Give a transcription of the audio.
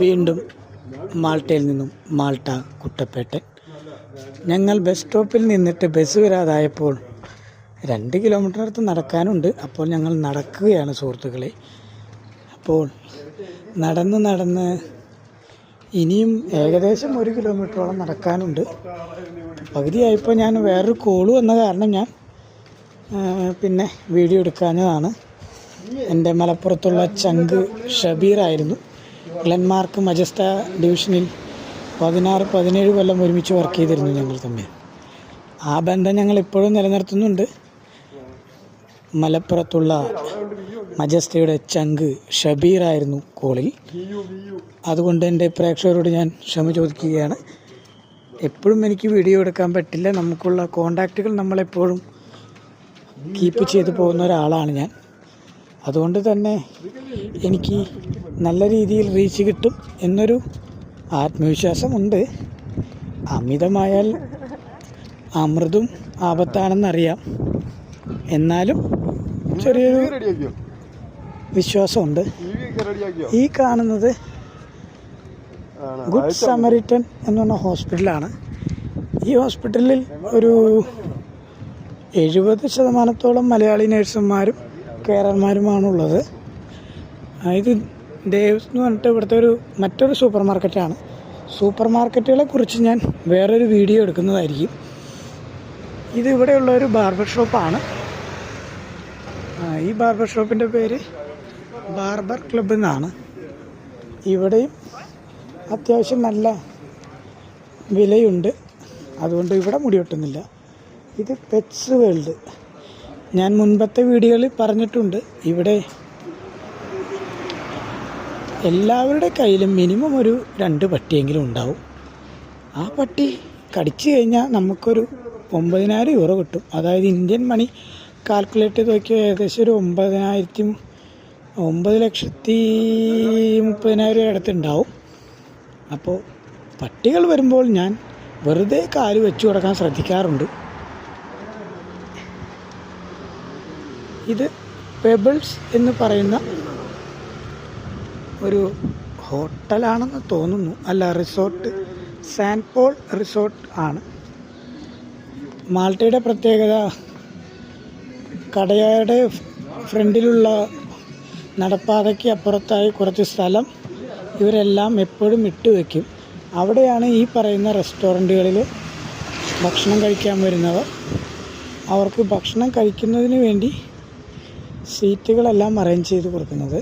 വീണ്ടും മാൾട്ടയിൽ നിന്നും മാൾട്ട കുട്ടപ്പേട്ടൻ. ഞങ്ങൾ ബസ് സ്റ്റോപ്പിൽ നിന്നിട്ട് ബസ് വരാതായപ്പോൾ 2 കിലോമീറ്റർ അടുത്ത് നടക്കാനുണ്ട്. അപ്പോൾ ഞങ്ങൾ നടക്കുകയാണ് സുഹൃത്തുക്കളെ. അപ്പോൾ നടന്ന് ഇനിയും ഏകദേശം 1 കിലോമീറ്ററോളം നടക്കാനുണ്ട്. പകുതിയായപ്പോൾ ഞാൻ വേറൊരു കോള് വന്ന കാരണം ഞാൻ പിന്നെ വീഡിയോ എടുക്കാഞ്ഞതാണ്. എൻ്റെ മലപ്പുറത്തുള്ള ചങ്ക് ഷബീറായിരുന്നു. ഗ്ലെൻമാർക്ക് മജസ്റ്റ ഡിവിഷനിൽ 16-17 കൊല്ലം ഒരുമിച്ച് വർക്ക് ചെയ്തിരുന്നു ഞങ്ങൾ തമ്മിൽ. ആ ബന്ധം ഞങ്ങൾ ഇപ്പോഴും നിലനിർത്തുന്നുണ്ട്. മലപ്പുറത്തുള്ള മജസ്റ്റയുടെ ചങ്ക് ഷബീറായിരുന്നു കോളിൽ. അതുകൊണ്ട് എൻ്റെ പ്രേക്ഷകരോട് ഞാൻ ക്ഷമ ചോദിക്കുകയാണ്. എപ്പോഴും എനിക്ക് വീഡിയോ എടുക്കാൻ പറ്റില്ല. നമുക്കുള്ള കോണ്ടാക്റ്റുകൾ നമ്മളെപ്പോഴും കീപ്പ് ചെയ്തു പോകുന്ന ഒരാളാണ് ഞാൻ. അതുകൊണ്ട് തന്നെ എനിക്ക് നല്ല രീതിയിൽ റീച്ച് കിട്ടും എന്നൊരു ആത്മവിശ്വാസമുണ്ട്. അമിതമായാൽ അമൃതും ആപത്താണെന്നറിയാം. എന്നാലും ചെറിയൊരു വിശ്വാസമുണ്ട്. ഈ കാണുന്നത് ഗുഡ് സമരിറ്റൻ എന്ന് പറഞ്ഞ ഹോസ്പിറ്റലാണ്. ഈ ഹോസ്പിറ്റലിൽ ഒരു 70% മലയാളി നഴ്സുമാരും കെയർമാരുമാണുള്ളത്. ഇത് ദേവ്സ് എന്ന് പറഞ്ഞിട്ട് ഇവിടുത്തെ മറ്റൊരു സൂപ്പർ മാർക്കറ്റാണ്. സൂപ്പർ മാർക്കറ്റുകളെ കുറിച്ച് ഞാൻ വേറൊരു വീഡിയോ എടുക്കുന്നതായിരിക്കും. ഇത് ഇവിടെയുള്ള ഒരു ബാർബർ ഷോപ്പാണ്. ഈ ബാർബർ ഷോപ്പിൻ്റെ പേര് ബാർബർ ക്ലബ്ബ് എന്നാണ്. ഇവിടെയും അത്യാവശ്യം നല്ല വിലയുണ്ട്. അതുകൊണ്ട് ഇവിടെ മുടി വെട്ടുന്നില്ല. ഇത് പെറ്റ്സ് വേൾഡ്. ഞാൻ മുൻപത്തെ വീഡിയോയിൽ പറഞ്ഞിട്ടുണ്ട്. ഇവിടെ എല്ലാവരുടെ കയ്യിലും മിനിമം ഒരു 2 പട്ടിയെങ്കിലും ഉണ്ടാവും. ആ പട്ടി കടിച്ചു കഴിഞ്ഞാൽ നമുക്കൊരു 9,000 യൂറോ കിട്ടും. അതായത് ഇന്ത്യൻ മണി കാൽക്കുലേറ്റ് ചെയ്ത് നോക്കിയാൽ ഏകദേശം ഒരു 9,30,000 അടുത്തുണ്ടാവും. അപ്പോൾ പട്ടികൾ വരുമ്പോൾ ഞാൻ വെറുതെ കാല് വെച്ചു കൊടുക്കാൻ ശ്രദ്ധിക്കാറുണ്ട്. ഇത് പെബിൾസ് എന്ന് പറയുന്ന ഒരു ഹോട്ടലാണെന്ന് തോന്നുന്നു. അല്ല, റിസോർട്ട്, സാൻഡ് പോൾ റിസോർട്ട് ആണ്. മാൾട്ടയുടെ പ്രത്യേകത, കടയുടെ ഫ്രണ്ടിലുള്ള നടപ്പാതയ്ക്ക് അപ്പുറത്തായി കുറച്ച് സ്ഥലം ഇവരെല്ലാം എപ്പോഴും ഇട്ടുവെക്കും. അവിടെയാണ് ഈ പറയുന്ന റെസ്റ്റോറൻറ്റുകളിൽ ഭക്ഷണം കഴിക്കാൻ വരുന്നവർ. അവർക്ക് ഭക്ഷണം കഴിക്കുന്നതിന് വേണ്ടി സീറ്റുകളെല്ലാം അറേഞ്ച് ചെയ്ത് കൊടുക്കുന്നത്.